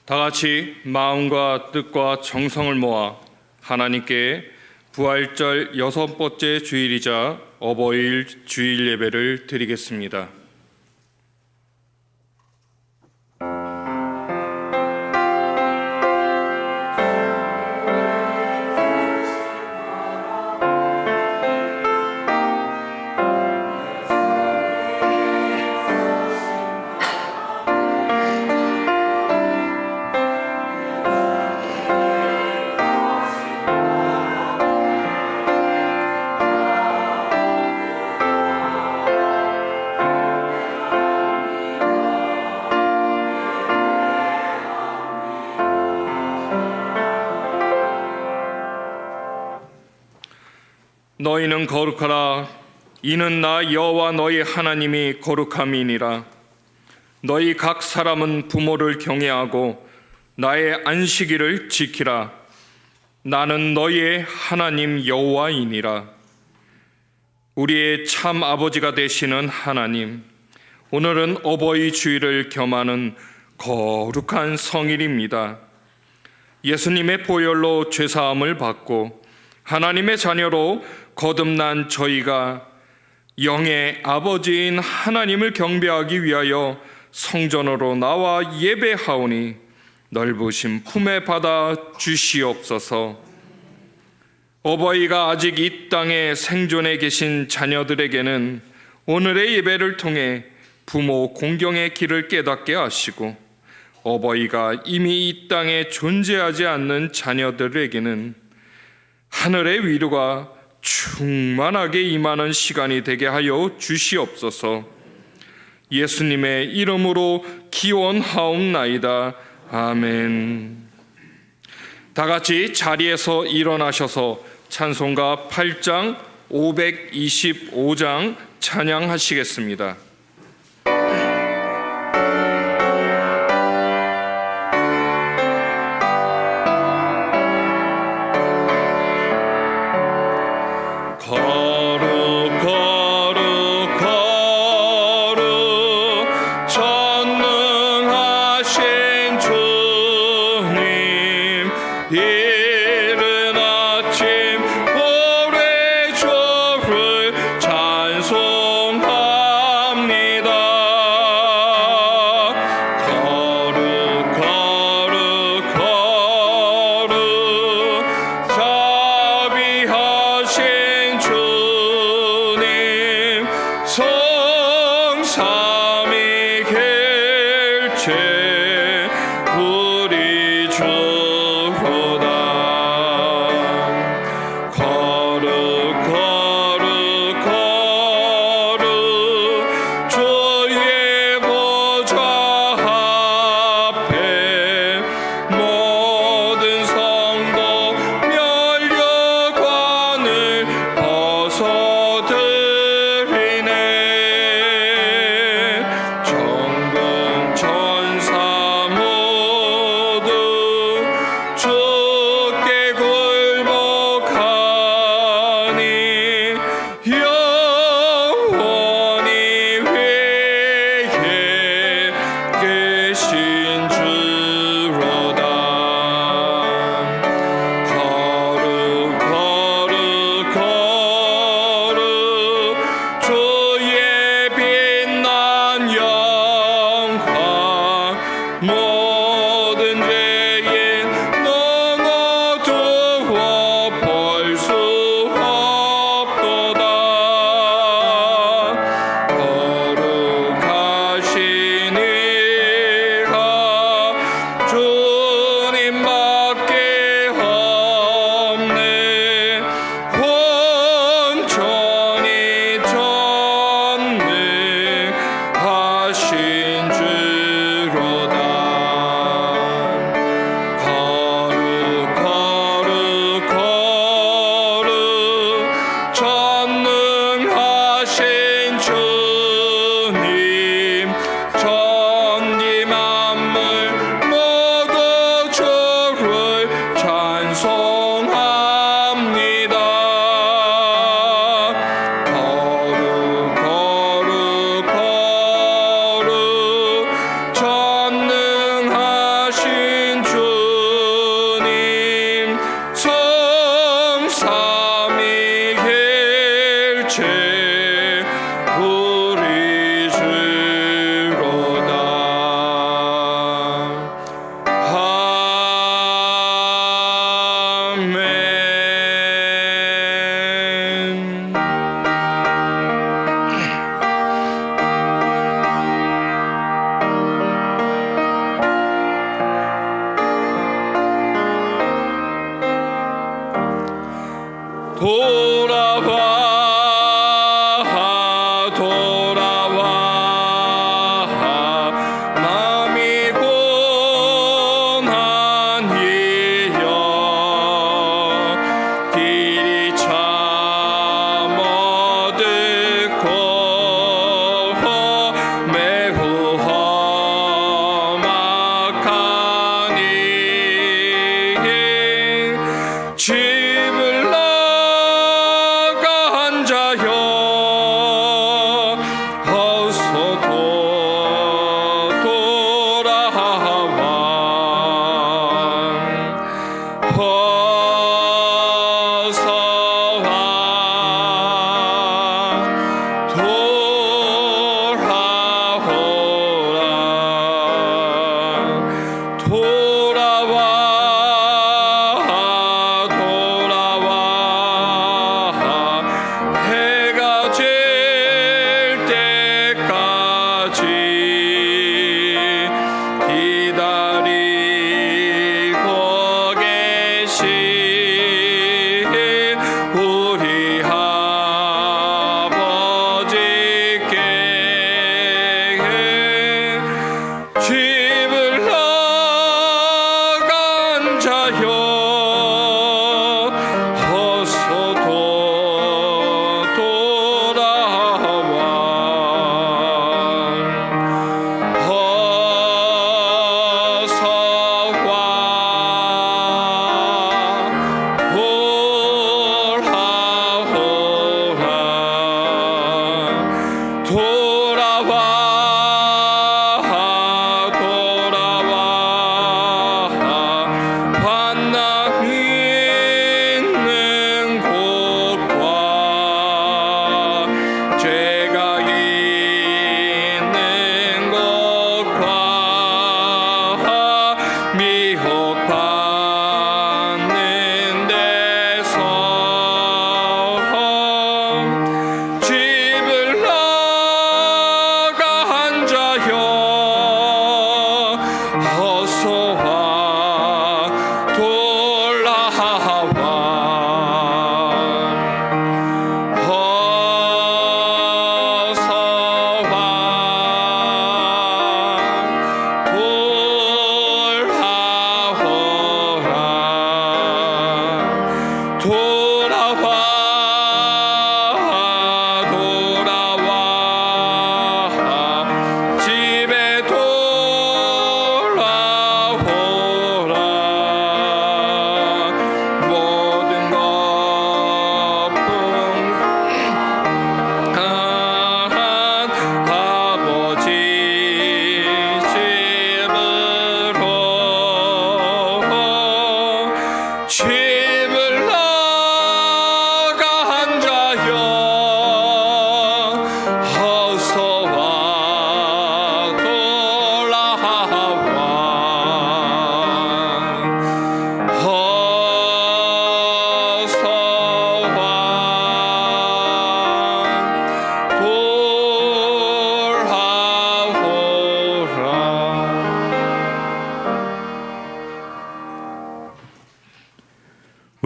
다 같이 마음과 뜻과 정성을 모아 하나님께 부활절 6번째 주일이자 어버이일 주일 예배를 드리겠습니다. 너희는 거룩하라. 이는 나 여호와 너희 하나님이 거룩함이니라. 너희 각 사람은 부모를 경외하고 나의 안식일을 지키라. 나는 너희의 하나님 여호와이니라. 우리의 참 아버지가 되시는 하나님, 오늘은 어버이 주일을 겸하는 거룩한 성일입니다. 예수님의 보혈로 죄사함을 받고 하나님의 자녀로 거듭난 저희가 영의 아버지인 하나님을 경배하기 위하여 성전으로 나와 예배하오니 넓으신 품에 받아 주시옵소서. 어버이가 아직 이 땅에 생존해 계신 자녀들에게는 오늘의 예배를 통해 부모 공경의 길을 깨닫게 하시고, 어버이가 이미 이 땅에 존재하지 않는 자녀들에게는 하늘의 위로가 충만하게 임하는 시간이 되게 하여 주시옵소서. 예수님의 이름으로 기원하옵나이다. 아멘. 다 같이 자리에서 일어나셔서 찬송가 8장 525장 찬양하시겠습니다.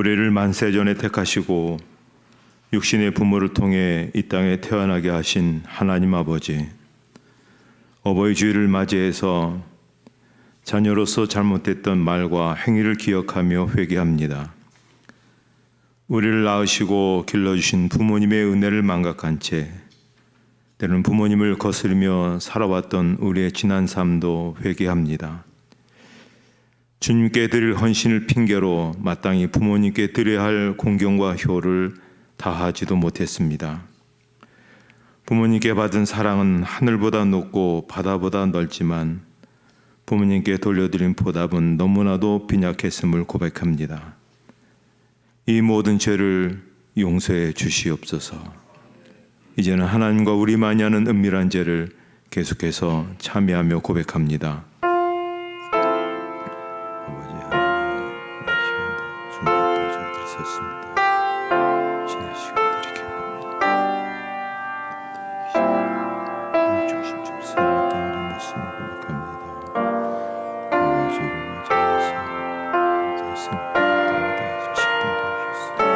우리를 만세전에 택하시고 육신의 부모를 통해 이 땅에 태어나게 하신 하나님 아버지, 어버이 주일을 맞이해서 자녀로서 잘못됐던 말과 행위를 기억하며 회개합니다. 우리를 낳으시고 길러주신 부모님의 은혜를 망각한 채 때로는 부모님을 거스르며 살아왔던 우리의 지난 삶도 회개합니다. 주님께 드릴 헌신을 핑계로 마땅히 부모님께 드려야 할 공경과 효를 다하지도 못했습니다. 부모님께 받은 사랑은 하늘보다 높고 바다보다 넓지만 부모님께 돌려드린 보답은 너무나도 빈약했음을 고백합니다. 이 모든 죄를 용서해 주시옵소서. 이제는 하나님과 우리만이 아는 은밀한 죄를 계속해서 참여하며 고백합니다. 아버지 하나님, 이 시간도 주님께 저희들이 섰습니다. 지난 시간들 이렇게 봅니다. 중심적으로 세웠던 우리 말씀을 고백합니다. 아버지 주를 맞이해서 내 생각을 자식들 도와주셨습니다.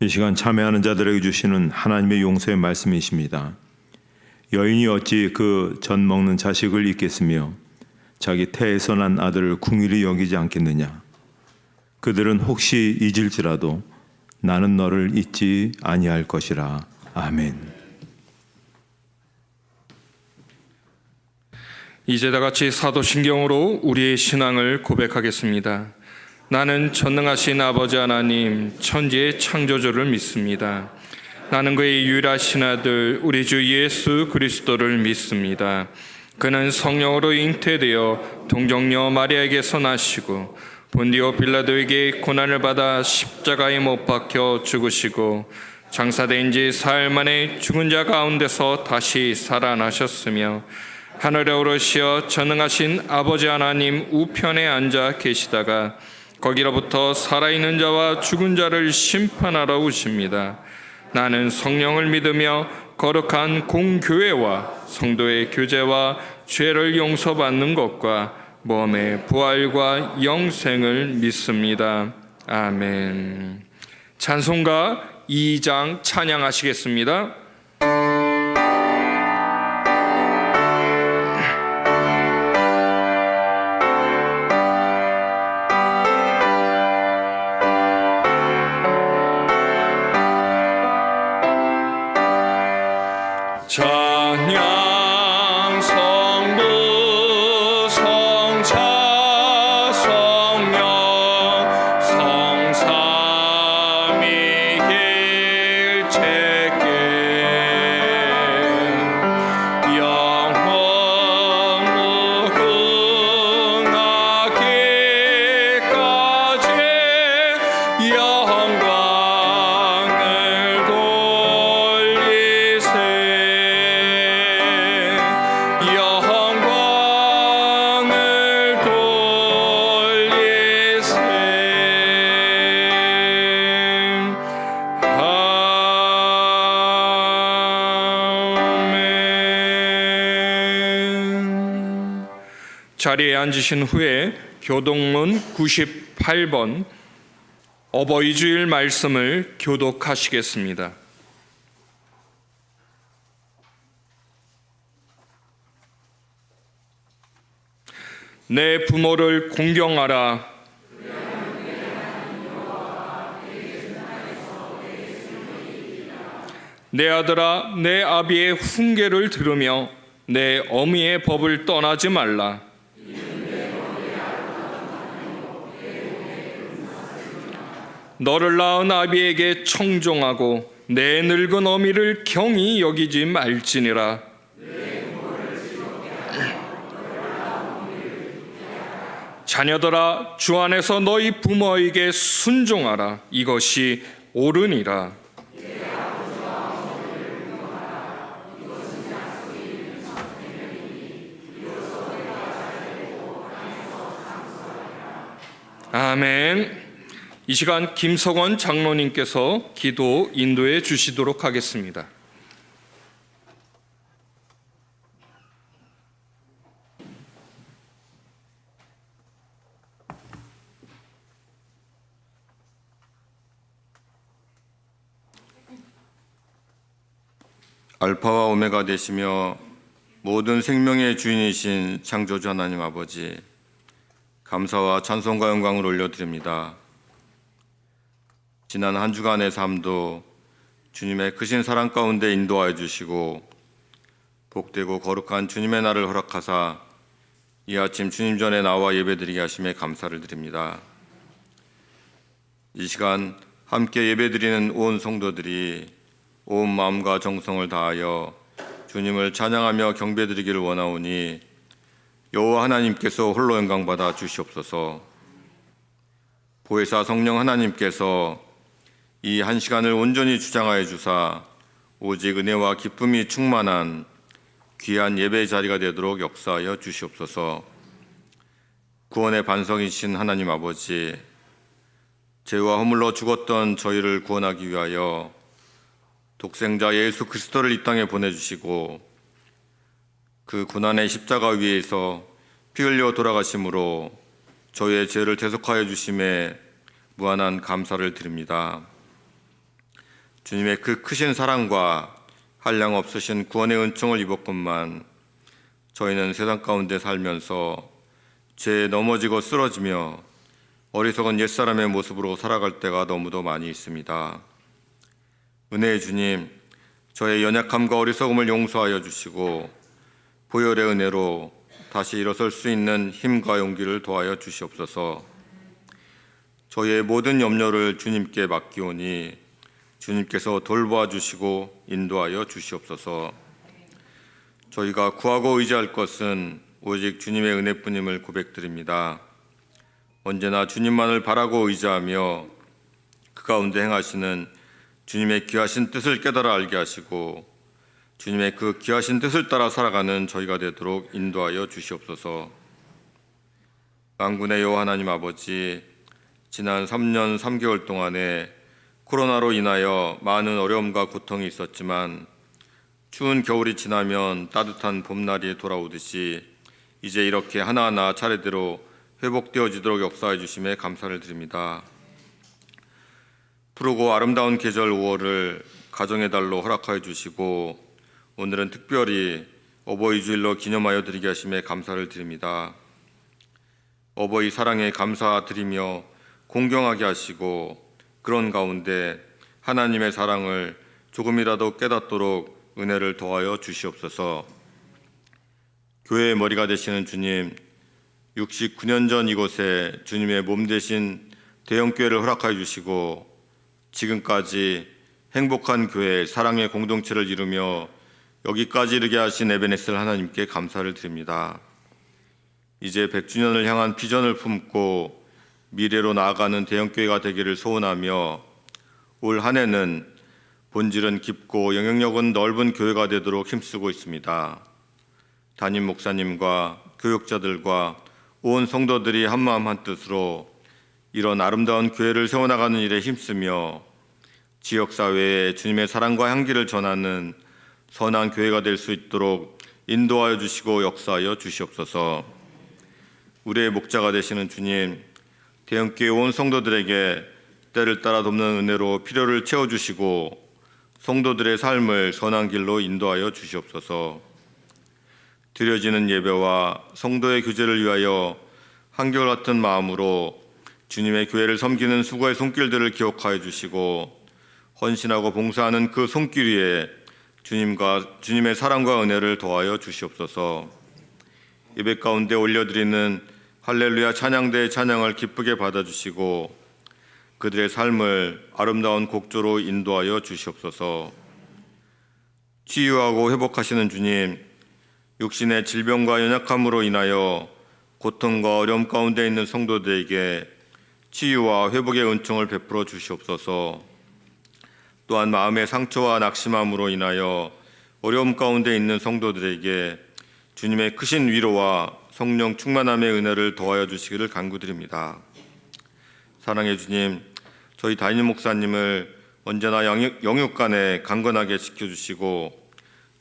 이 시간 참여하는 자들에게 주시는 하나님의 용서의 말씀이십니다. 여인이 어찌 그 전 먹는 자식을 잊겠으며 자기 태에서 난 아들을 궁일이 여기지 않겠느냐. 그들은 혹시 잊을지라도 나는 너를 잊지 아니할 것이라. 아멘. 이제 다 같이 사도신경으로 우리의 신앙을 고백하겠습니다. 나는 전능하신 아버지 하나님 천지의 창조주를 믿습니다. 나는 그의 유일하신 아들 우리 주 예수 그리스도를 믿습니다. 그는 성령으로 잉태되어 동정녀 마리아에게서 나시고 본디오 빌라도에게 고난을 받아 십자가에 못 박혀 죽으시고 장사된 지 사흘 만에 죽은 자 가운데서 다시 살아나셨으며 하늘에 오르시어 전능하신 아버지 하나님 우편에 앉아 계시다가 거기로부터 살아있는 자와 죽은 자를 심판하러 오십니다. 나는 성령을 믿으며 거룩한 공교회와 성도의 교제와 죄를 용서받는 것과 몸의 부활과 영생을 믿습니다. 아멘. 찬송가 2장 찬양하시겠습니다. 찬양 성부 성자 성령 성삼위일체께 영원 무궁하기까지 영광을 돌리세. 자리에 앉으신 후에 교독문 98번 어버이 주일 말씀을 교독하시겠습니다. 내 부모를 공경하라. 내 아들아, 내 아비의 훈계를 들으며 내 어미의 법을 떠나지 말라. 너를 낳은 아비에게 청종하고 내 늙은 어미를 경히 여기지 말지니라. 자녀들아, 주 안에서 너희 부모에게 순종하라. 이것이 옳으니라. 아멘. 이 시간 김석원 장로님께서 기도 인도해 주시도록 하겠습니다. 알파와 오메가 되시며 모든 생명의 주인이신 창조주 하나님 아버지, 감사와 찬송과 영광을 올려드립니다. 지난 한 주간의 삶도 주님의 크신 사랑 가운데 인도하여 주시고 복되고 거룩한 주님의 날을 허락하사 이 아침 주님 전에 나와 예배드리게 하심에 감사를 드립니다. 이 시간 함께 예배드리는 온 성도들이 온 마음과 정성을 다하여 주님을 찬양하며 경배드리기를 원하오니 여호와 하나님께서 홀로 영광받아 주시옵소서. 보혜사 성령 하나님께서 이 한 시간을 온전히 주장하여 주사 오직 은혜와 기쁨이 충만한 귀한 예배 자리가 되도록 역사하여 주시옵소서. 구원의 반석이신 하나님 아버지, 죄와 허물로 죽었던 저희를 구원하기 위하여 독생자 예수 그리스도를 이 땅에 보내주시고 그 고난의 십자가 위에서 피 흘려 돌아가심으로 저희의 죄를 대속하여 주심에 무한한 감사를 드립니다. 주님의 그 크신 사랑과 한량 없으신 구원의 은총을 입었건만 저희는 세상 가운데 살면서 죄에 넘어지고 쓰러지며 어리석은 옛사람의 모습으로 살아갈 때가 너무도 많이 있습니다. 은혜의 주님, 저의 연약함과 어리석음을 용서하여 주시고 보혈의 은혜로 다시 일어설 수 있는 힘과 용기를 더하여 주시옵소서. 저희의 모든 염려를 주님께 맡기오니 주님께서 돌보아 주시고 인도하여 주시옵소서. 저희가 구하고 의지할 것은 오직 주님의 은혜뿐임을 고백드립니다. 언제나 주님만을 바라고 의지하며 그 가운데 행하시는 주님의 귀하신 뜻을 깨달아 알게 하시고 주님의 그 귀하신 뜻을 따라 살아가는 저희가 되도록 인도하여 주시옵소서. 만군의 여호와 하나님 아버지, 지난 3년 3개월 동안에 코로나로 인하여 많은 어려움과 고통이 있었지만 추운 겨울이 지나면 따뜻한 봄날이 돌아오듯이 이제 이렇게 하나하나 차례대로 회복되어지도록 역사해 주심에 감사를 드립니다. 푸르고 아름다운 계절 5월을 가정의 달로 허락하여 주시고 오늘은 특별히 어버이 주일로 기념하여 드리게 하심에 감사를 드립니다. 어버이 사랑에 감사드리며 공경하게 하시고 그런 가운데 하나님의 사랑을 조금이라도 깨닫도록 은혜를 더하여 주시옵소서. 교회의 머리가 되시는 주님, 69년 전 이곳에 주님의 몸 되신 대형교회를 허락하여 주시고 지금까지 행복한 교회, 사랑의 공동체를 이루며 여기까지 이르게 하신 에베네셀 하나님께 감사를 드립니다. 이제 100주년을 향한 비전을 품고 미래로 나아가는 대형교회가 되기를 소원하며 올 한 해는 본질은 깊고 영향력은 넓은 교회가 되도록 힘쓰고 있습니다. 담임 목사님과 교육자들과 온 성도들이 한마음 한뜻으로 이런 아름다운 교회를 세워나가는 일에 힘쓰며 지역사회에 주님의 사랑과 향기를 전하는 선한 교회가 될 수 있도록 인도하여 주시고 역사하여 주시옵소서. 우리의 목자가 되시는 주님, 대형교회 온 성도들에게 때를 따라 돕는 은혜로 필요를 채워주시고 성도들의 삶을 선한 길로 인도하여 주시옵소서. 드려지는 예배와 성도의 교제를 위하여 한결같은 마음으로 주님의 교회를 섬기는 수고의 손길들을 기억하여 주시고 헌신하고 봉사하는 그 손길 위에 주님의 사랑과 은혜를 더하여 주시옵소서. 예배 가운데 올려드리는 할렐루야 찬양대의 찬양을 기쁘게 받아주시고 그들의 삶을 아름다운 곡조로 인도하여 주시옵소서. 치유하고 회복하시는 주님, 육신의 질병과 연약함으로 인하여 고통과 어려움 가운데 있는 성도들에게 치유와 회복의 은총을 베풀어 주시옵소서. 또한 마음의 상처와 낙심함으로 인하여 어려움 가운데 있는 성도들에게 주님의 크신 위로와 성령 충만함의 은혜를 더하여 주시기를 간구드립니다. 사랑의 주님, 저희 담임 목사님을 언제나 영육간에 강건하게 지켜주시고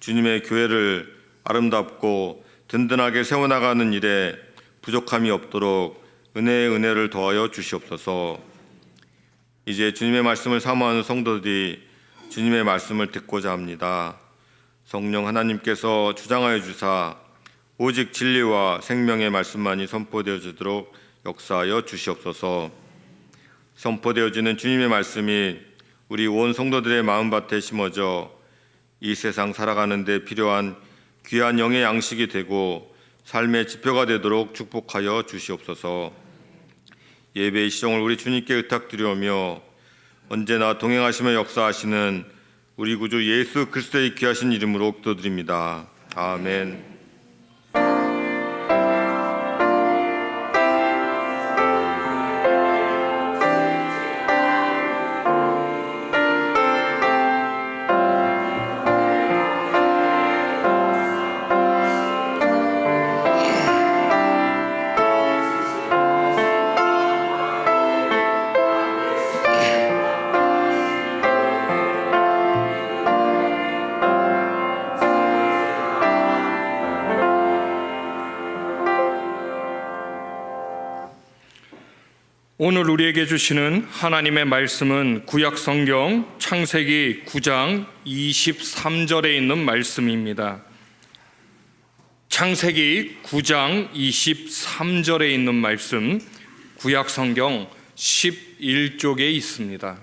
주님의 교회를 아름답고 든든하게 세워나가는 일에 부족함이 없도록 은혜의 은혜를 더하여 주시옵소서. 이제 주님의 말씀을 사모하는 성도들이 주님의 말씀을 듣고자 합니다. 성령 하나님께서 주장하여 주사 오직 진리와 생명의 말씀만이 선포되어지도록 역사하여 주시옵소서. 선포되어지는 주님의 말씀이 우리 온 성도들의 마음밭에 심어져 이 세상 살아가는 데 필요한 귀한 영의 양식이 되고 삶의 지표가 되도록 축복하여 주시옵소서. 예배의 시종을 우리 주님께 의탁드리오며 언제나 동행하시며 역사하시는 우리 구주 예수 그리스도의 귀하신 이름으로 기도드립니다. 아멘. 오늘 우리에게 주시는 하나님의 말씀은 구약 성경 창세기 9장 23절에 있는 말씀입니다. 창세기 9장 23절에 있는 말씀, 구약 성경 11쪽에 있습니다.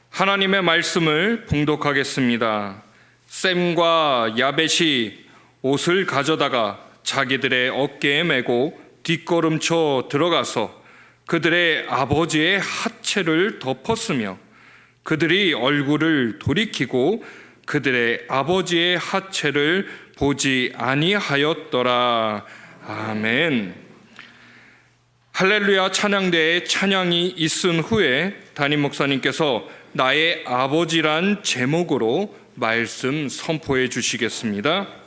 하나님의 말씀을 봉독하겠습니다. 셈과 야벳이 옷을 가져다가 자기들의 어깨에 메고 뒷걸음쳐 들어가서 그들의 아버지의 하체를 덮었으며 그들이 얼굴을 돌이키고 그들의 아버지의 하체를 보지 아니하였더라. 아멘. 할렐루야 찬양대에 찬양이 있은 후에 담임 목사님께서 나의 아버지란 제목으로 말씀 선포해 주시겠습니다.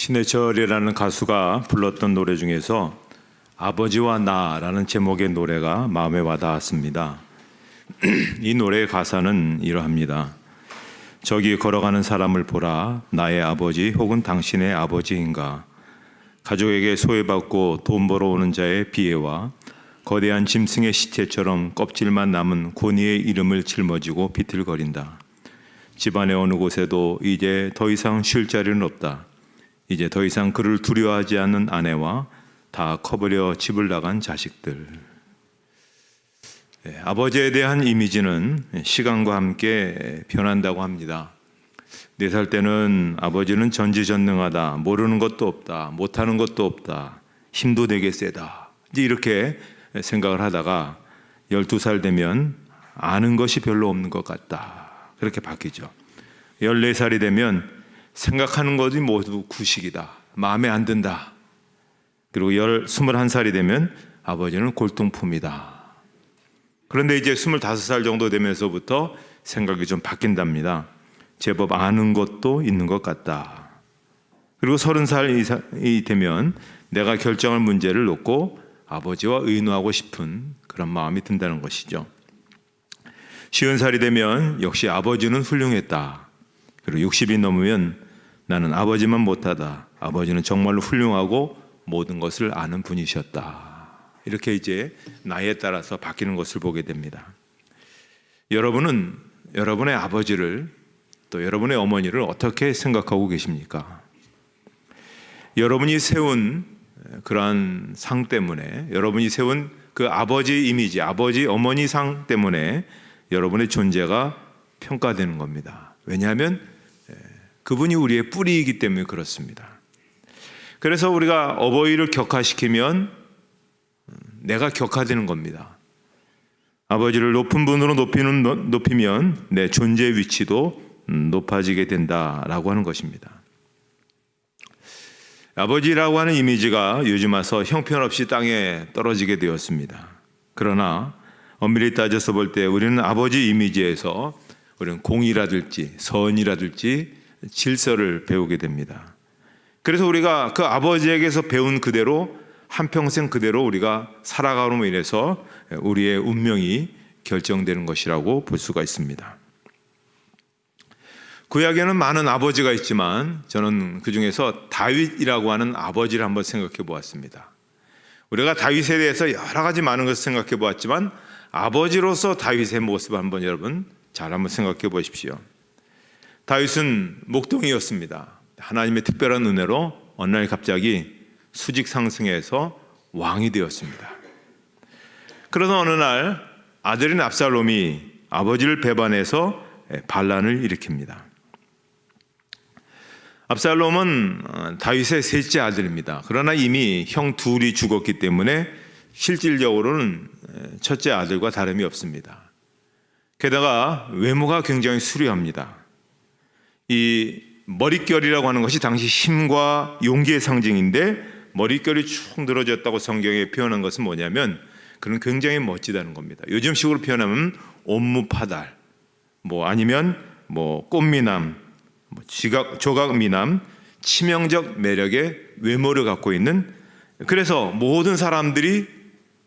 신해철이라는 가수가 불렀던 노래 중에서 아버지와 나라는 제목의 노래가 마음에 와닿았습니다. 이 노래의 가사는 이러합니다. 저기 걸어가는 사람을 보라. 나의 아버지 혹은 당신의 아버지인가. 가족에게 소외받고 돈 벌어오는 자의 비애와 거대한 짐승의 시체처럼 껍질만 남은 고니의 이름을 짊어지고 비틀거린다. 집안의 어느 곳에도 이제 더 이상 쉴 자리는 없다. 이제 더 이상 그를 두려워하지 않는 아내와 다 커버려 집을 나간 자식들. 아버지에 대한 이미지는 시간과 함께 변한다고 합니다. 4살 때는 아버지는 전지전능하다, 모르는 것도 없다, 못하는 것도 없다, 힘도 되게 세다, 이제 이렇게 생각을 하다가 12살 되면 아는 것이 별로 없는 것 같다, 그렇게 바뀌죠. 14살이 되면 생각하는 것이 모두 구식이다, 마음에 안 든다. 그리고 21살이 되면 아버지는 골동품이다. 그런데 이제 25살 정도 되면서부터 생각이 좀 바뀐답니다. 제법 아는 것도 있는 것 같다. 그리고 30살이 되면 내가 결정할 문제를 놓고 아버지와 의논하고 싶은 그런 마음이 든다는 것이죠. 50살이 되면 역시 아버지는 훌륭했다. 그리고 60이 넘으면 나는 아버지만 못하다. 아버지는 정말로 훌륭하고 모든 것을 아는 분이셨다. 이렇게 이제 나이에 따라서 바뀌는 것을 보게 됩니다. 여러분은 여러분의 아버지를 또 여러분의 어머니를 어떻게 생각하고 계십니까? 여러분이 세운 그러한 상 때문에, 여러분이 세운 그 아버지 이미지, 아버지 어머니 상 때문에 여러분의 존재가 평가되는 겁니다. 왜냐하면 그분이 우리의 뿌리이기 때문에 그렇습니다. 그래서 우리가 어버이를 격하시키면 내가 격하되는 겁니다. 아버지를 높은 분으로 높이면 내 존재 위치도 높아지게 된다라고 하는 것입니다. 아버지라고 하는 이미지가 요즘 와서 형편없이 땅에 떨어지게 되었습니다. 그러나 엄밀히 따져서 볼 때 우리는 아버지 이미지에서 우리는 공의라든지 선이라든지 질서를 배우게 됩니다. 그래서 우리가 그 아버지에게서 배운 그대로 한평생 그대로 우리가 살아감으로 인해서 우리의 운명이 결정되는 것이라고 볼 수가 있습니다. 구약에는 많은 아버지가 있지만 저는 그중에서 다윗이라고 하는 아버지를 한번 생각해 보았습니다. 우리가 다윗에 대해서 여러 가지 많은 것을 생각해 보았지만 아버지로서 다윗의 모습을 한번 여러분 잘 한번 생각해 보십시오. 다윗은 목동이었습니다. 하나님의 특별한 은혜로 어느 날 갑자기 수직 상승해서 왕이 되었습니다. 그러던 어느 날 아들인 압살롬이 아버지를 배반해서 반란을 일으킵니다. 압살롬은 다윗의 셋째 아들입니다. 그러나 이미 형 둘이 죽었기 때문에 실질적으로는 첫째 아들과 다름이 없습니다. 게다가 외모가 굉장히 수려합니다. 이 머릿결이라고 하는 것이 당시 힘과 용기의 상징인데 머릿결이 축 늘어졌다고 성경에 표현한 것은 뭐냐면 그는 굉장히 멋지다는 겁니다. 요즘식으로 표현하면 옴무파달, 아니면 꽃미남, 조각미남, 치명적 매력의 외모를 갖고 있는, 그래서 모든 사람들이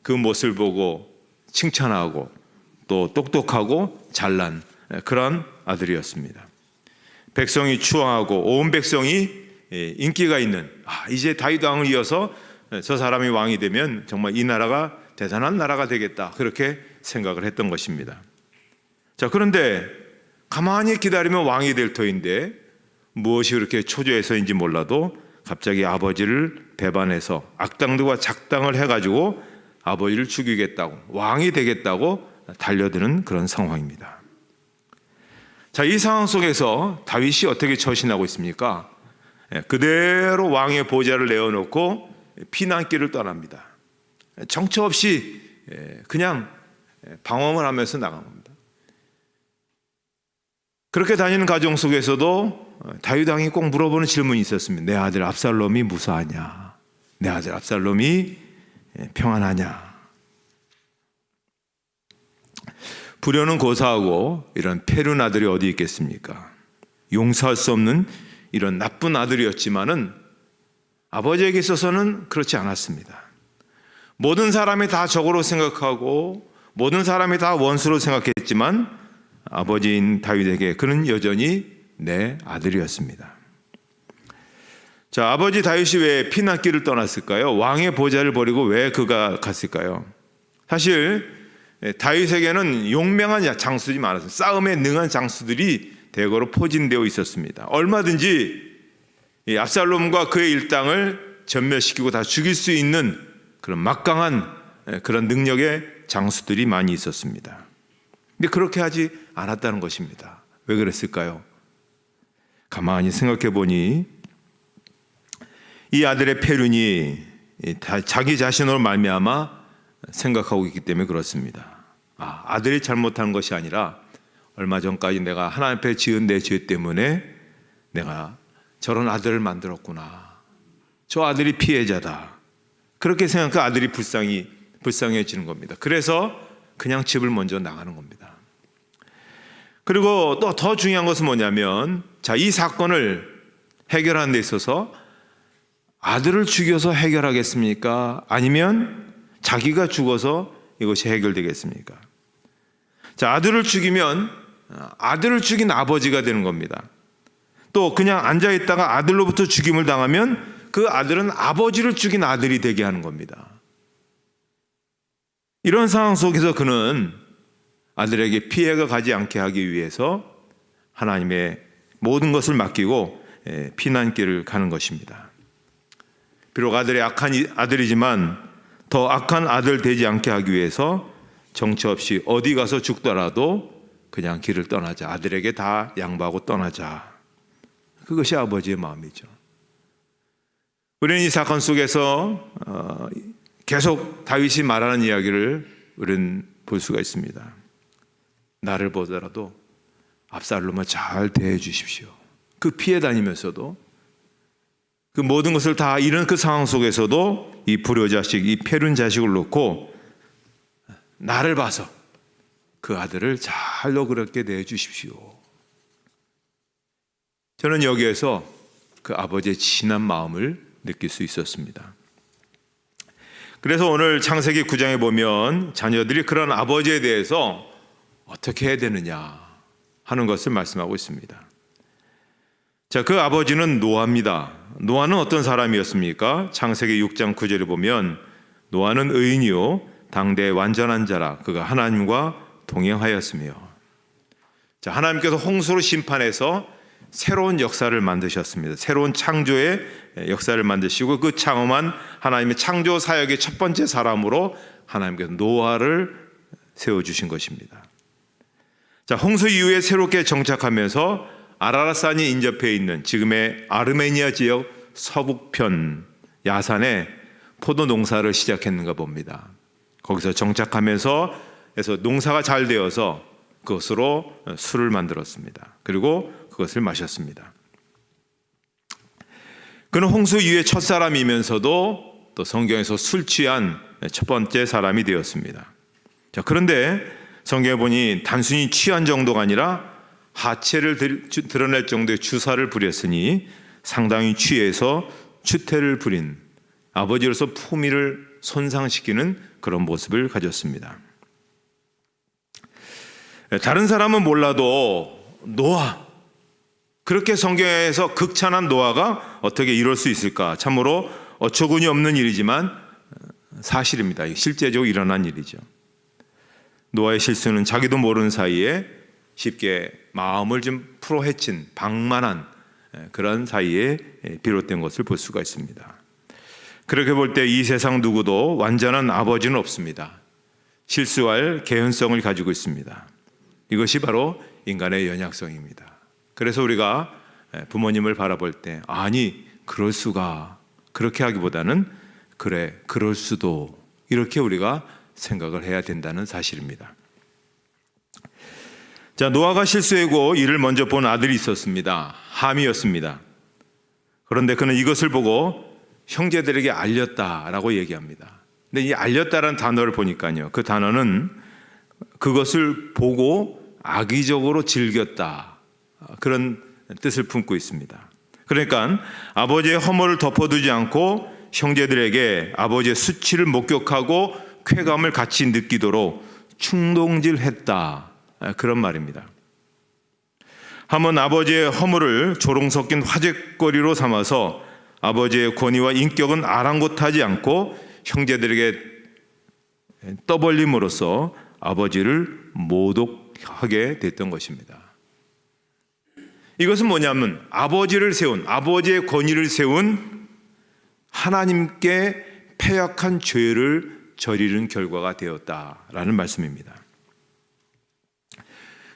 그 모습을 보고 칭찬하고 또 똑똑하고 잘난 그런 아들이었습니다. 백성이 추앙하고 온 백성이 인기가 있는, 이제 다윗 왕을 이어서 저 사람이 왕이 되면 정말 이 나라가 대단한 나라가 되겠다, 그렇게 생각을 했던 것입니다. 자, 그런데 가만히 기다리면 왕이 될 터인데 무엇이 그렇게 초조해서인지 몰라도 갑자기 아버지를 배반해서 악당들과 작당을 해가지고 아버지를 죽이겠다고, 왕이 되겠다고 달려드는 그런 상황입니다. 자, 이 상황 속에서 다윗이 어떻게 처신하고 있습니까? 그대로 왕의 보좌를 내어놓고 피난길을 떠납니다. 정처 없이 그냥 방황을 하면서 나간 겁니다. 그렇게 다니는 가정 속에서도 다윗 왕이 꼭 물어보는 질문이 있었습니다. 내 아들 압살롬이 무사하냐? 내 아들 압살롬이 평안하냐? 불효는 고사하고 이런 패륜 아들이 어디 있겠습니까? 용서할 수 없는 이런 나쁜 아들이었지만은 아버지에게 있어서는 그렇지 않았습니다. 모든 사람이 다 적으로 생각하고 모든 사람이 다 원수로 생각했지만 아버지인 다윗에게 그는 여전히 내 아들이었습니다. 자, 아버지 다윗이 왜 피난길을 떠났을까요? 왕의 보좌를 버리고 왜 그가 갔을까요? 사실 다윗에게는 용맹한 장수들이 많았어요. 싸움에 능한 장수들이 대거로 포진되어 있었습니다. 얼마든지 이 압살롬과 그의 일당을 전멸시키고 다 죽일 수 있는 그런 막강한 그런 능력의 장수들이 많이 있었습니다. 근데 그렇게 하지 않았다는 것입니다. 왜 그랬을까요? 가만히 생각해 보니 이 아들의 폐륜이 자기 자신으로 말미암아 생각하고 있기 때문에 그렇습니다. 아들이 잘못한 것이 아니라 얼마 전까지 내가 하나님 앞에 지은 내 죄 때문에 내가 저런 아들을 만들었구나. 저 아들이 피해자다. 그렇게 생각하면 아들이 불쌍해지는 겁니다. 그래서 그냥 집을 먼저 나가는 겁니다. 그리고 또 더 중요한 것은 뭐냐면, 자, 이 사건을 해결하는 데 있어서 아들을 죽여서 해결하겠습니까? 아니면 자기가 죽어서 이것이 해결되겠습니까? 자, 아들을 죽이면 아들을 죽인 아버지가 되는 겁니다. 또 그냥 앉아있다가 아들로부터 죽임을 당하면 그 아들은 아버지를 죽인 아들이 되게 하는 겁니다. 이런 상황 속에서 그는 아들에게 피해가 가지 않게 하기 위해서 하나님의 모든 것을 맡기고 피난길을 가는 것입니다. 비록 아들이 악한 아들이지만 더 악한 아들 되지 않게 하기 위해서 정처 없이 어디 가서 죽더라도 그냥 길을 떠나자. 아들에게 다 양보하고 떠나자. 그것이 아버지의 마음이죠. 우리는 이 사건 속에서 계속 다윗이 말하는 이야기를 우리는 볼 수가 있습니다. 나를 보더라도 압살롬을 잘 대해 주십시오. 그 피해 다니면서도 그 모든 것을 다 잃은 그 상황 속에서도 이 불효자식, 이 폐륜 자식을 놓고 나를 봐서 그 아들을 잘 너그럽게 대해 주십시오. 저는 여기에서 그 아버지의 진한 마음을 느낄 수 있었습니다. 그래서 오늘 창세기 9장에 보면 자녀들이 그런 아버지에 대해서 어떻게 해야 되느냐 하는 것을 말씀하고 있습니다. 자, 그 아버지는 노아입니다. 노아는 어떤 사람이었습니까? 창세기 6장 9절에 보면 노아는 의인이요 당대의 완전한 자라 그가 하나님과 동행하였으며. 자, 하나님께서 홍수로 심판해서 새로운 역사를 만드셨습니다. 새로운 창조의 역사를 만드시고 그 창험한 하나님의 창조 사역의 첫 번째 사람으로 하나님께서 노아를 세워주신 것입니다. 자, 홍수 이후에 새롭게 정착하면서 아라랏산이 인접해 있는 지금의 아르메니아 지역 서북편 야산에 포도 농사를 시작했는가 봅니다. 거기서 정착하면서 농사가 잘 되어서 그것으로 술을 만들었습니다. 그리고 그것을 마셨습니다. 그는 홍수 이후의 첫사람이면서도 또 성경에서 술 취한 첫 번째 사람이 되었습니다. 자, 그런데 성경에 보니 단순히 취한 정도가 아니라 하체를 드러낼 정도의 주사를 부렸으니 상당히 취해서 추태를 부린 아버지로서 품위를 손상시키는 그런 모습을 가졌습니다. 다른 사람은 몰라도 노아, 그렇게 성경에서 극찬한 노아가 어떻게 이럴 수 있을까? 참으로 어처구니 없는 일이지만 사실입니다. 실제적으로 일어난 일이죠. 노아의 실수는 자기도 모르는 사이에 쉽게 마음을 좀 풀어헤친 방만한 그런 사이에 비롯된 것을 볼 수가 있습니다. 그렇게 볼 때 이 세상 누구도 완전한 아버지는 없습니다. 실수할 개연성을 가지고 있습니다. 이것이 바로 인간의 연약성입니다. 그래서 우리가 부모님을 바라볼 때 아니 그럴 수가 그렇게 하기보다는 그래 그럴 수도 이렇게 우리가 생각을 해야 된다는 사실입니다. 자, 노아가 실수하고 이를 먼저 본 아들이 있었습니다. 함이었습니다. 그런데 그는 이것을 보고 형제들에게 알렸다라고 얘기합니다. 근데 이 알렸다라는 단어를 보니까요, 그 단어는 그것을 보고 악의적으로 즐겼다 그런 뜻을 품고 있습니다. 그러니까 아버지의 허물을 덮어두지 않고 형제들에게 아버지의 수치를 목격하고 쾌감을 같이 느끼도록 충동질했다. 그런 말입니다. 함은 아버지의 허물을 조롱 섞인 화제거리로 삼아서 아버지의 권위와 인격은 아랑곳하지 않고 형제들에게 떠벌림으로써 아버지를 모독하게 됐던 것입니다. 이것은 뭐냐면 아버지를 세운, 아버지의 권위를 세운 하나님께 패역한 죄를 저지른 결과가 되었다라는 말씀입니다.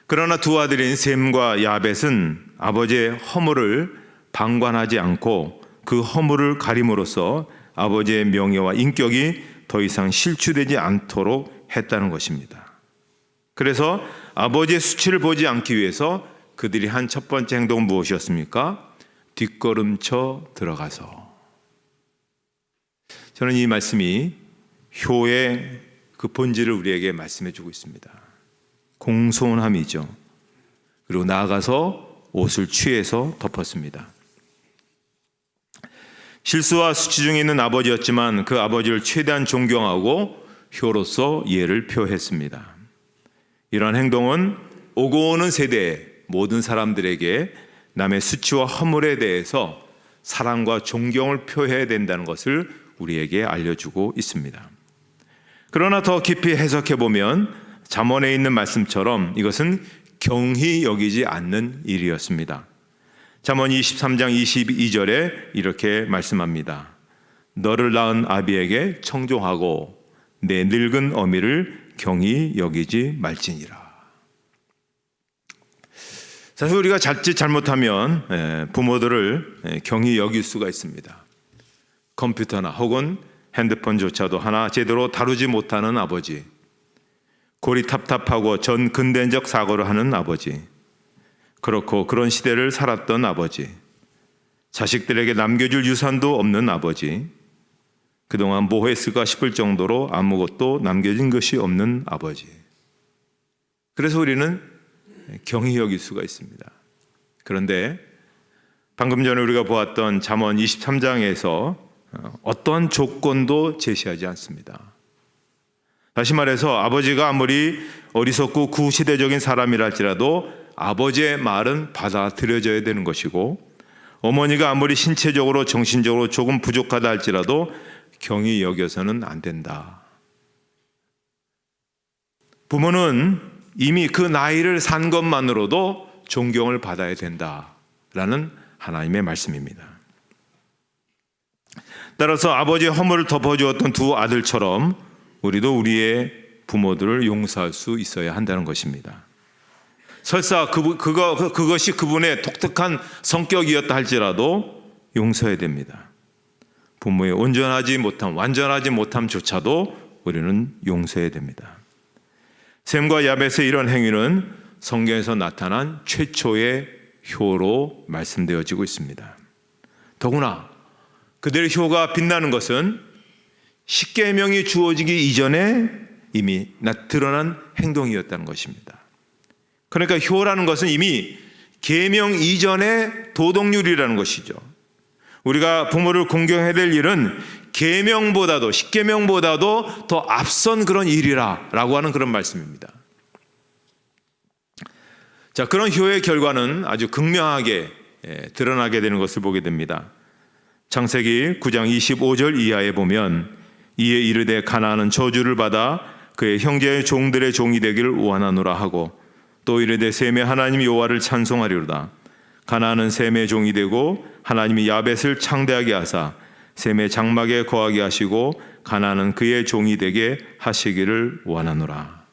그러나 두 아들인 셈과 야벳은 아버지의 허물을 방관하지 않고 그 허물을 가림으로써 아버지의 명예와 인격이 더 이상 실추되지 않도록 했다는 것입니다. 그래서 아버지의 수치를 보지 않기 위해서 그들이 한 첫 번째 행동은 무엇이었습니까? 뒷걸음쳐 들어가서. 저는 이 말씀이 효의 그 본질을 우리에게 말씀해 주고 있습니다. 공손함이죠. 그리고 나아가서 옷을 취해서 덮었습니다. 실수와 수치 중에 있는 아버지였지만 그 아버지를 최대한 존경하고 효로서 예를 표했습니다. 이러한 행동은 오고 오는 세대의 모든 사람들에게 남의 수치와 허물에 대해서 사랑과 존경을 표해야 된다는 것을 우리에게 알려주고 있습니다. 그러나 더 깊이 해석해 보면 잠언에 있는 말씀처럼 이것은 경히 여기지 않는 일이었습니다. 잠언 23장 22절에 이렇게 말씀합니다. 너를 낳은 아비에게 청종하고 내 늙은 어미를 경히 여기지 말지니라. 사실 우리가 자칫 잘못하면 부모들을 경히 여길 수가 있습니다. 컴퓨터나 혹은 핸드폰조차도 하나 제대로 다루지 못하는 아버지, 고리탑탑하고 전 근대적 사고를 하는 아버지, 그렇고 그런 시대를 살았던 아버지, 자식들에게 남겨줄 유산도 없는 아버지, 그동안 뭐 했을까 싶을 정도로 아무것도 남겨진 것이 없는 아버지. 그래서 우리는 경히 여길 수가 있습니다. 그런데 방금 전에 우리가 보았던 잠언 23장에서 어떠한 조건도 제시하지 않습니다. 다시 말해서 아버지가 아무리 어리석고 구시대적인 사람이라 할지라도 아버지의 말은 받아들여져야 되는 것이고, 어머니가 아무리 신체적으로 정신적으로 조금 부족하다 할지라도 경히 여겨서는 안 된다. 부모는 이미 그 나이를 산 것만으로도 존경을 받아야 된다라는 하나님의 말씀입니다. 따라서 아버지의 허물을 덮어주었던 두 아들처럼 우리도 우리의 부모들을 용서할 수 있어야 한다는 것입니다. 설사 그것이 그분의 독특한 성격이었다 할지라도 용서해야 됩니다. 부모의 온전하지 못함, 완전하지 못함조차도 우리는 용서해야 됩니다. 셈과 야벳의 이런 행위는 성경에서 나타난 최초의 효로 말씀되어지고 있습니다. 더구나 그들의 효가 빛나는 것은 십계명이 주어지기 이전에 이미 드러난 행동이었다는 것입니다. 그러니까 효라는 것은 이미 계명 이전의 도덕률이라는 것이죠. 우리가 부모를 공경해야 될 일은 계명보다도, 십계명보다도 더 앞선 그런 일이라고 하는 그런 말씀입니다. 자, 그런 효의 결과는 아주 극명하게 드러나게 되는 것을 보게 됩니다. 창세기 9장 25절 이하에 보면, 이에 이르되 가나안은 저주를 받아 그의 형제의 종들의 종이 되기를 원하노라 하고, 또 이르되 셈의 하나님 여호와를 찬송하리로다. 가나안은 셈의 종이 되고 하나님이 야벳을 창대하게 하사 셈의 장막에 거하게 하시고 가나안은 그의 종이 되게 하시기를 원하노라.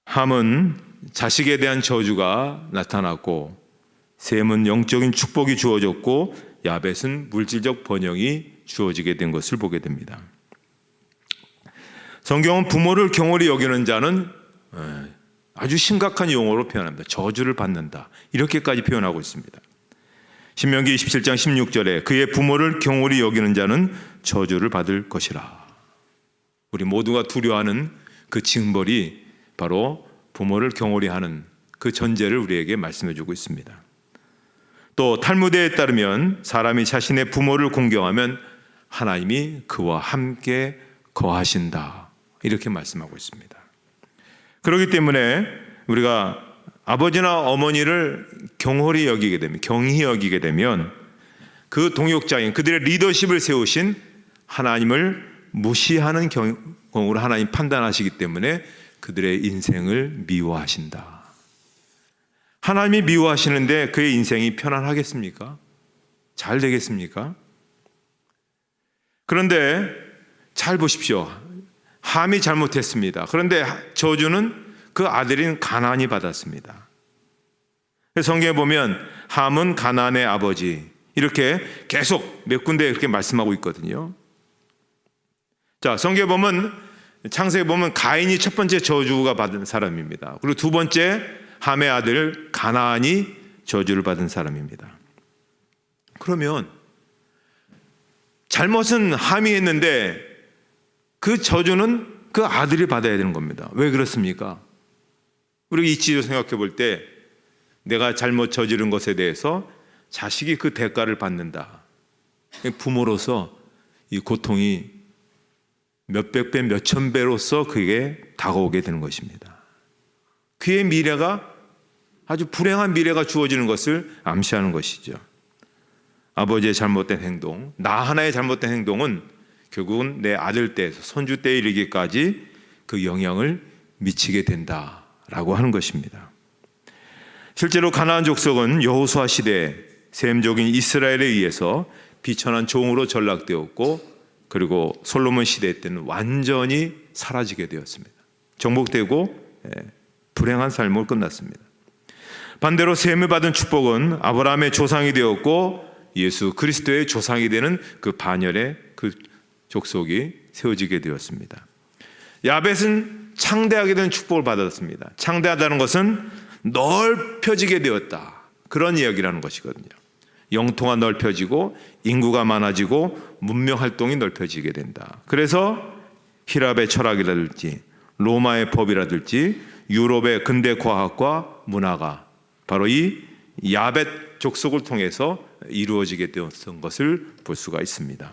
함은 자식에 대한 저주가 나타났고, 셈은 영적인 축복이 주어졌고, 야벳은 물질적 번영이 주어지게 된 것을 보게 됩니다. 성경은 부모를 경홀히 여기는 자는 아주 심각한 용어로 표현합니다. 저주를 받는다, 이렇게까지 표현하고 있습니다. 신명기 27장 16절에 그의 부모를 경홀히 여기는 자는 저주를 받을 것이라. 우리 모두가 두려워하는 그 징벌이 바로 부모를 경홀히 하는 그 전제를 우리에게 말씀해 주고 있습니다. 또 탈무드에 따르면 사람이 자신의 부모를 공경하면 하나님이 그와 함께 거하신다, 이렇게 말씀하고 있습니다. 그렇기 때문에 우리가 아버지나 어머니를 경홀히 여기게 되면, 경히 여기게 되면 그 동역자인 그들의 리더십을 세우신 하나님을 무시하는 경우로 하나님 판단하시기 때문에 그들의 인생을 미워하신다. 하나님이 미워하시는데 그의 인생이 편안하겠습니까? 잘 되겠습니까? 그런데 잘 보십시오. 함이 잘못했습니다. 그런데 저주는 그 아들인 가나안이 받았습니다. 성경에 보면 함은 가나안의 아버지, 이렇게 계속 몇 군데 이렇게 말씀하고 있거든요. 자, 성경에 보면, 창세기에 보면 가인이 첫 번째 저주가 받은 사람입니다. 그리고 두 번째 함의 아들 가나안이 저주를 받은 사람입니다. 그러면 잘못은 함이 했는데 그 저주는 그 아들이 받아야 되는 겁니다. 왜 그렇습니까? 우리가 이치로 생각해 볼 때 내가 잘못 저지른 것에 대해서 자식이 그 대가를 받는다. 부모로서 이 고통이 몇백 배, 몇천 배로서 그게 다가오게 되는 것입니다. 그의 미래가 아주 불행한 미래가 주어지는 것을 암시하는 것이죠. 아버지의 잘못된 행동, 나 하나의 잘못된 행동은 결국은 내 아들 때에서 손주 때에 이르기까지 그 영향을 미치게 된다라고 하는 것입니다. 실제로 가나안 족속은 여호수아 시대에 셈족인 이스라엘에 의해서 비천한 종으로 전락되었고, 그리고 솔로몬 시대 때는 완전히 사라지게 되었습니다. 정복되고 불행한 삶을 끝났습니다. 반대로 셈을 받은 축복은 아브라함의 조상이 되었고 예수 그리스도의 조상이 되는 그 반열의 그 족속이 세워지게 되었습니다. 야벳은 창대하게 된 축복을 받았습니다. 창대하다는 것은 넓혀지게 되었다, 그런 이야기라는 것이거든요. 영토가 넓혀지고 인구가 많아지고 문명 활동이 넓혀지게 된다. 그래서 히랍의 철학이라든지 로마의 법이라든지 유럽의 근대 과학과 문화가 바로 이 야벳 족속을 통해서 이루어지게 되었던 것을 볼 수가 있습니다.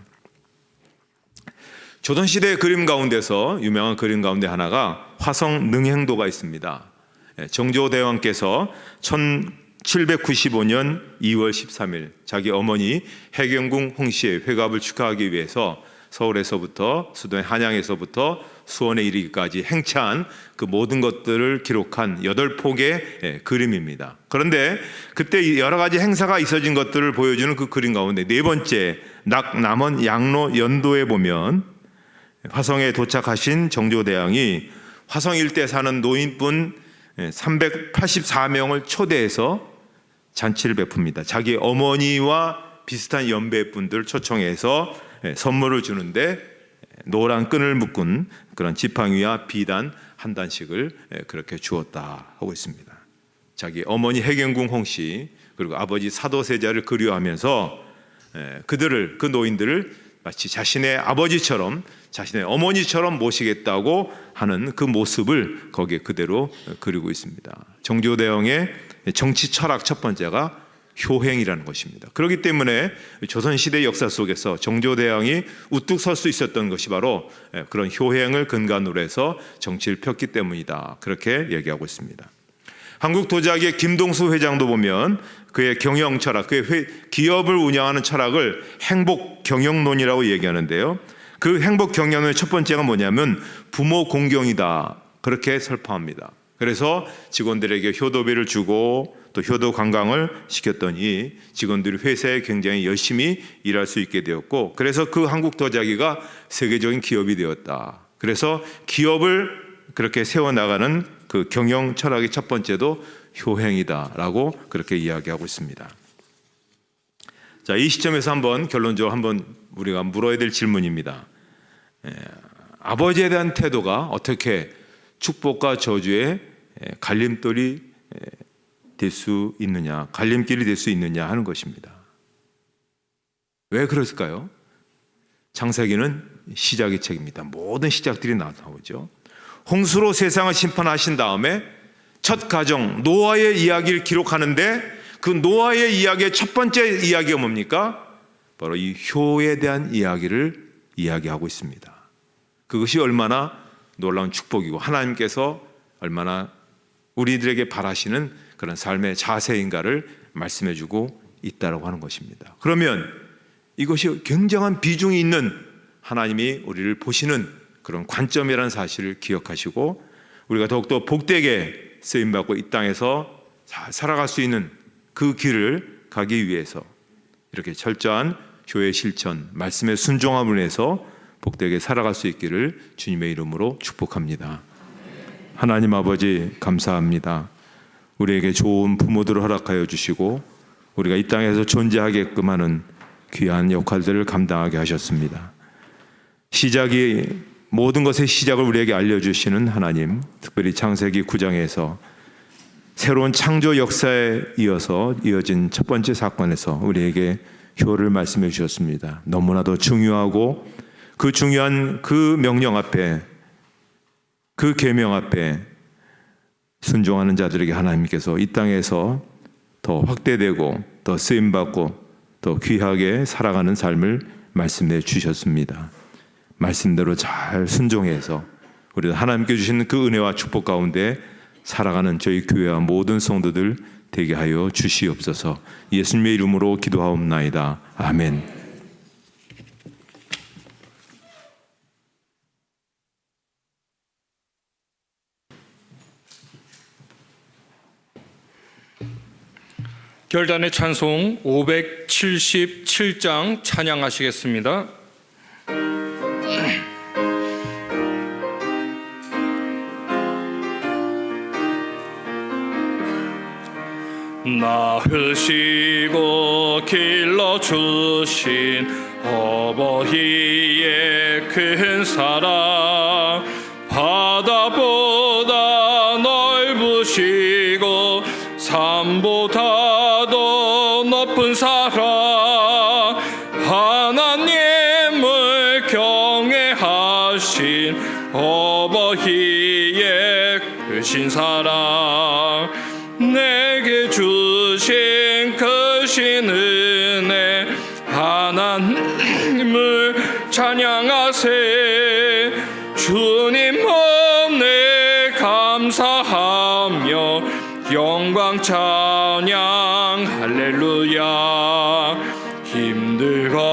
조선시대의 그림 가운데서 유명한 그림 가운데 하나가 화성 능행도가 있습니다. 정조대왕께서 1795년 2월 13일 자기 어머니 해경궁 홍씨의 회갑을 축하하기 위해서 서울에서부터 수도의 한양에서부터 수원에 이르기까지 행차한 그 모든 것들을 기록한 8폭의 그림입니다. 그런데 그때 여러 가지 행사가 있어진 것들을 보여주는 그 그림 가운데 네 번째 남원 양로 연도에 보면 화성에 도착하신 정조대왕이 화성 일대 사는 노인분 384명을 초대해서 잔치를 베풉니다. 자기 어머니와 비슷한 연배 분들을 초청해서 선물을 주는데 노란 끈을 묶은 그런 지팡이와 비단 한 단씩을 그렇게 주었다 하고 있습니다. 자기 어머니 해경궁 홍씨 그리고 아버지 사도세자를 그리워하면서 그들을, 그 노인들을 마치 자신의 아버지처럼 자신의 어머니처럼 모시겠다고 하는 그 모습을 거기에 그대로 그리고 있습니다. 정조대왕의 정치 철학 첫 번째가 효행이라는 것입니다. 그렇기 때문에 조선시대 역사 속에서 정조대왕이 우뚝 설 수 있었던 것이 바로 그런 효행을 근간으로 해서 정치를 폈기 때문이다, 그렇게 얘기하고 있습니다. 한국 도자기의 김동수 회장도 보면 그의 경영 철학, 그의 기업을 운영하는 철학을 행복 경영론이라고 얘기하는데요. 그 행복 경영의 첫 번째가 뭐냐면 부모 공경이다, 그렇게 설파합니다. 그래서 직원들에게 효도비를 주고 또 효도 관광을 시켰더니 직원들이 회사에 굉장히 열심히 일할 수 있게 되었고, 그래서 그 한국 도자기가 세계적인 기업이 되었다. 그래서 기업을 그렇게 세워나가는 그 경영 철학의 첫 번째도 효행이다라고 그렇게 이야기하고 있습니다. 자, 이 시점에서 한번 결론적으로 한번 우리가 물어야 될 질문입니다. 아버지에 대한 태도가 어떻게 축복과 저주의 갈림돌이 될 수 있느냐, 갈림길이 될 수 있느냐 하는 것입니다. 왜 그랬을까요? 창세기는 시작의 책입니다. 모든 시작들이 나오죠. 홍수로 세상을 심판하신 다음에 첫 가정 노아의 이야기를 기록하는데 그 노아의 이야기의 첫 번째 이야기가 뭡니까? 바로 이 효에 대한 이야기를 이야기하고 있습니다. 그것이 얼마나 놀라운 축복이고 하나님께서 얼마나 우리들에게 바라시는 그런 삶의 자세인가를 말씀해주고 있다고 하는 것입니다. 그러면 이것이 굉장한 비중이 있는 하나님이 우리를 보시는 그런 관점이라는 사실을 기억하시고 우리가 더욱더 복되게 쓰임받고 이 땅에서 잘 살아갈 수 있는 그 길을 가기 위해서 이렇게 철저한 교회 실천, 말씀의 순종함을 위해서 복되게 살아갈 수 있기를 주님의 이름으로 축복합니다. 하나님 아버지 감사합니다. 우리에게 좋은 부모들을 허락하여 주시고 우리가 이 땅에서 존재하게끔 하는 귀한 역할들을 감당하게 하셨습니다. 모든 것의 시작을 우리에게 알려주시는 하나님, 특별히 창세기 9장에서 새로운 창조 역사에 이어진 첫 번째 사건에서 우리에게 효를 말씀해 주셨습니다. 너무나도 중요하고 그 중요한 그 명령 앞에, 그 계명 앞에 순종하는 자들에게 하나님께서 이 땅에서 더 확대되고 더 쓰임받고 더 귀하게 살아가는 삶을 말씀해 주셨습니다. 말씀대로 잘 순종해서 우리도 하나님께 주시는 그 은혜와 축복 가운데 살아가는 저희 교회와 모든 성도들 되게 하여 주시옵소서. 예수님의 이름으로 기도하옵나이다. 아멘. 결단의 찬송 577장 찬양하시겠습니다. 낳으시고 길러주신 어버이의 큰 사랑 바다보다 넓으시고 산보다도 높은 사랑 하나님을 경외하신 어버이의 크신 사랑 내게 주신 크신 은혜 하나님을 찬양하세 주님 은혜 감사하며 영광 찬양 할렐루야 힘들거나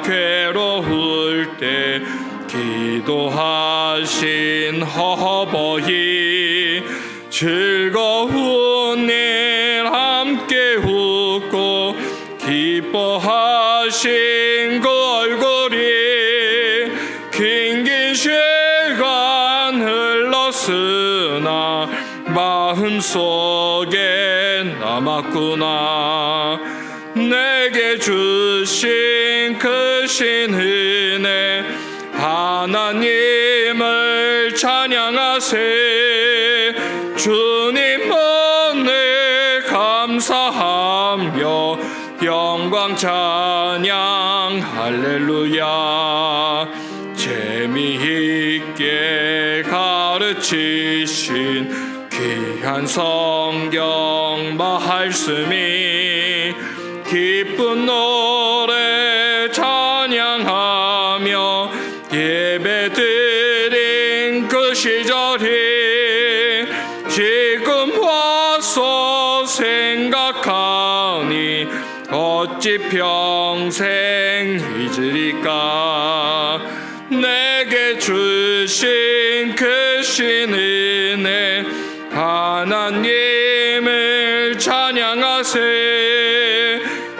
괴로울 때 기도하신 어버이 즐거운 일 함께 웃고 기뻐하신 그 얼굴이 긴 시간 흘렀으나 마음속에 남았구나 내게 주신 크신 은혜 하나님을 찬양하세 주님 은혜 감사하며 영광 찬양 할렐루야 재미있게 가르치신 귀한 성경 말씀이 기쁜 노래 찬양하며 예배드린 그 시절이 지금 와서 생각하니 어찌 평생 잊으리까 내게 주신 크신 은혜 하나님을 찬양하세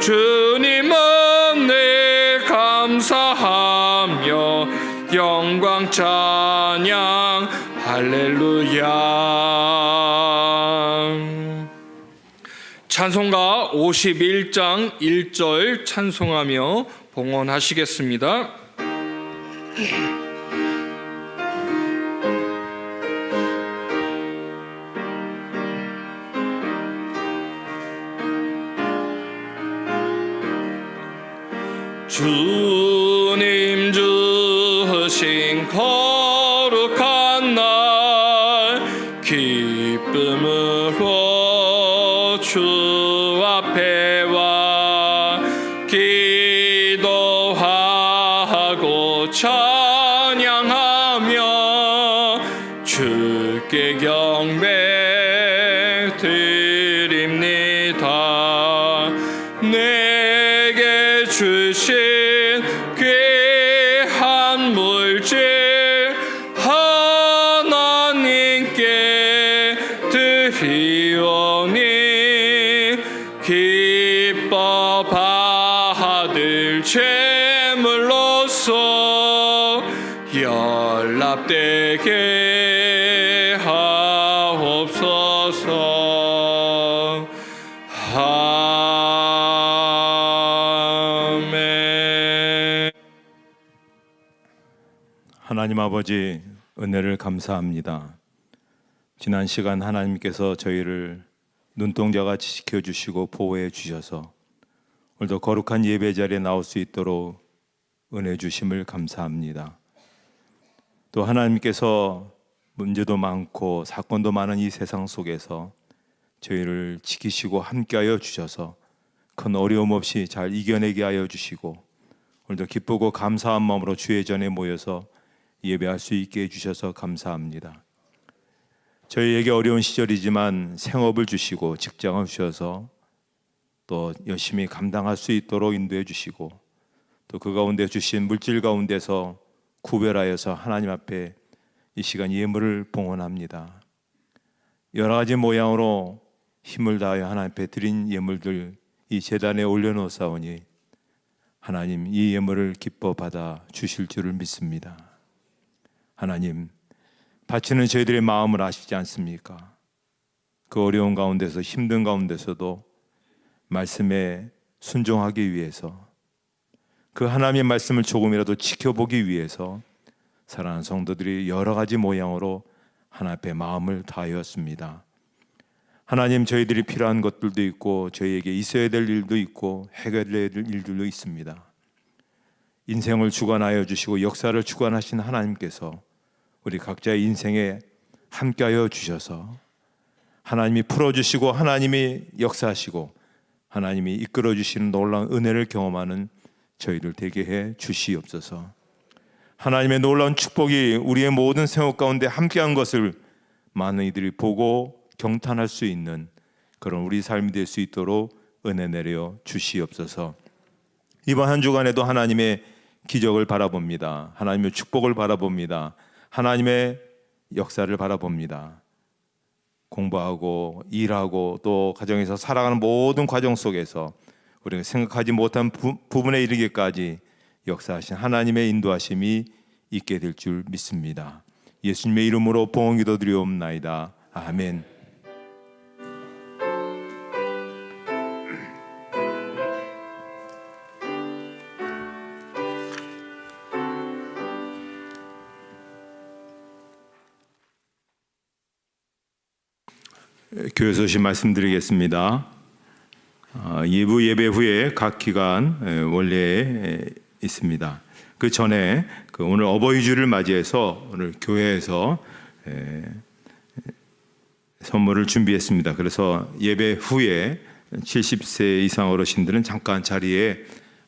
주님 은혜 감사하며 영광 찬양 할렐루야 찬송가 51장 1절 찬송하며 봉헌하시겠습니다. 주님 주신 거룩한 날 기쁨 찬양하며 주께 경배 드립니다. 내게 주신 귀한 물질 하나님께 드리오니 기뻐 받을 제물로서 연락되게 하옵소서. 아멘. 하나님 아버지, 은혜를 감사합니다. 지난 시간 하나님께서 저희를 눈동자같이 지켜주시고 보호해 주셔서 오늘도 거룩한 예배 자리에 나올 수 있도록 은혜 주심을 감사합니다. 또 하나님께서 문제도 많고 사건도 많은 이 세상 속에서 저희를 지키시고 함께하여 주셔서 큰 어려움 없이 잘 이겨내게 하여 주시고 오늘도 기쁘고 감사한 마음으로 주의 전에 모여서 예배할 수 있게 해주셔서 감사합니다. 저희에게 어려운 시절이지만 생업을 주시고 직장을 주셔서 또 열심히 감당할 수 있도록 인도해 주시고 또 그 가운데 주신 물질 가운데서 구별하여서 하나님 앞에 이 시간 예물을 봉헌합니다. 여러 가지 모양으로 힘을 다하여 하나님 앞에 드린 예물들 이 제단에 올려놓사오니 하나님 이 예물을 기뻐 받아 주실 줄을 믿습니다. 하나님, 바치는 저희들의 마음을 아시지 않습니까? 그 어려운 가운데서 힘든 가운데서도 말씀에 순종하기 위해서 그 하나님의 말씀을 조금이라도 지켜보기 위해서 사랑하는 성도들이 여러 가지 모양으로 하나님 앞에 마음을 다하였습니다. 하나님, 저희들이 필요한 것들도 있고 저희에게 있어야 될 일도 있고 해결해야 될 일들도 있습니다. 인생을 주관하여 주시고 역사를 주관하신 하나님께서 우리 각자의 인생에 함께하여 주셔서 하나님이 풀어주시고 하나님이 역사하시고 하나님이 이끌어 주시는 놀라운 은혜를 경험하는 저희들 되게 해 주시옵소서. 하나님의 놀라운 축복이 우리의 모든 생활 가운데 함께한 것을 많은 이들이 보고 경탄할 수 있는 그런 우리 삶이 될 수 있도록 은혜 내려 주시옵소서. 이번 한 주간에도 하나님의 기적을 바라봅니다. 하나님의 축복을 바라봅니다. 하나님의 역사를 바라봅니다. 공부하고 일하고 또 가정에서 살아가는 모든 과정 속에서 우리가 생각하지 못한 부분에 이르기까지 역사하신 하나님의 인도하심이 있게 될 줄 믿습니다. 예수님의 이름으로 봉헌 기도드리옵나이다. 아멘. 교회 소식 말씀드리겠습니다. 예부 예배 후에 각 기간 원래 있습니다. 그 전에 오늘 어버이 주를 맞이해서 오늘 교회에서 선물을 준비했습니다. 그래서 예배 후에 70세 이상 어르신들은 잠깐 자리에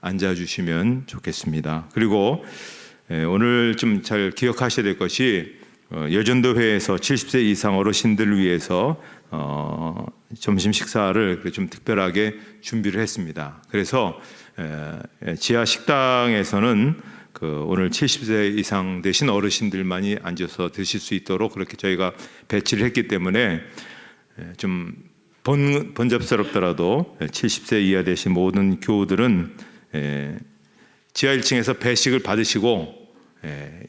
앉아주시면 좋겠습니다. 그리고 오늘 좀 잘 기억하셔야 될 것이 여전도회에서 70세 이상 어르신들을 위해서 점심 식사를 좀 특별하게 준비를 했습니다. 그래서 지하 식당에서는 오늘 70세 이상 되신 어르신들만이 앉아서 드실 수 있도록 그렇게 저희가 배치를 했기 때문에 좀 번잡스럽더라도 70세 이하 되신 모든 교우들은 지하 1층에서 배식을 받으시고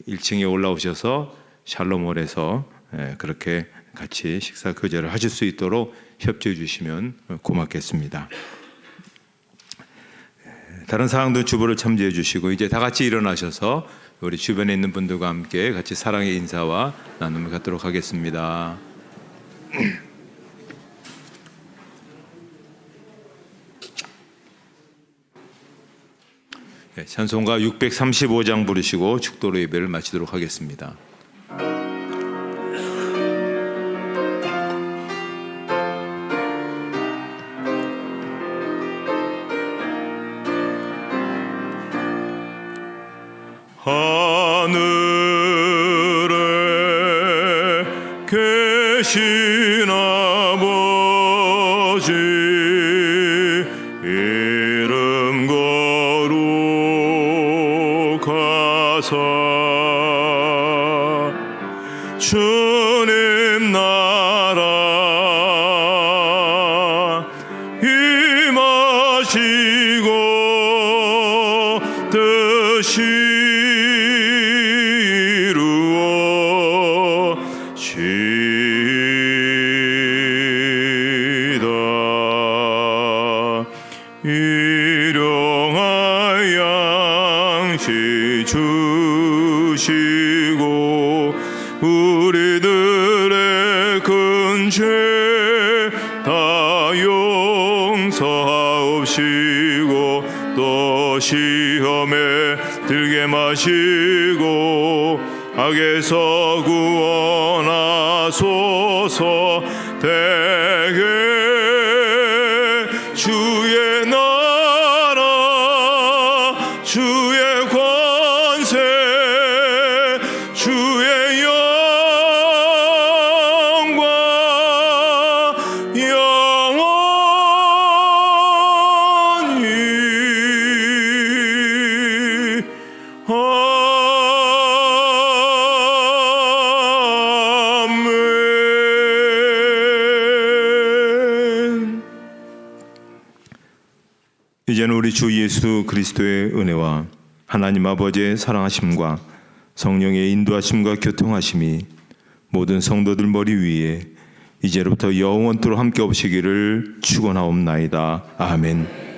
1층에 올라오셔서 샬롬홀에서 그렇게 같이 식사 교제를 하실 수 있도록 협조해 주시면 고맙겠습니다. 다른 사항도 주보를 참조해 주시고 이제 다 같이 일어나셔서 우리 주변에 있는 분들과 함께 같이 사랑의 인사와 나눔을 갖도록 하겠습니다. 찬송가 635장 부르시고 축도로 예배를 마치도록 하겠습니다. 아 하늘에 계신 아버지 이름 거룩하사 주님 나라 임하시고 뜻이 이루어지이다. 일용할 양식 주시고 우리들의 큰 죄 다 용서하옵시고 또 시험에 들게 마시고 악에서 구원하소서. 대개 주의 나라 주의 권세 주의 영광 영원히 아멘. 이제는 우리 주 예수 그리스도의 은혜와 하나님 아버지의 사랑하심과 성령의 인도하심과 교통하심이 모든 성도들 머리 위에 이제로부터 영원토록 함께 없으시기를 축원하옵나이다. 아멘.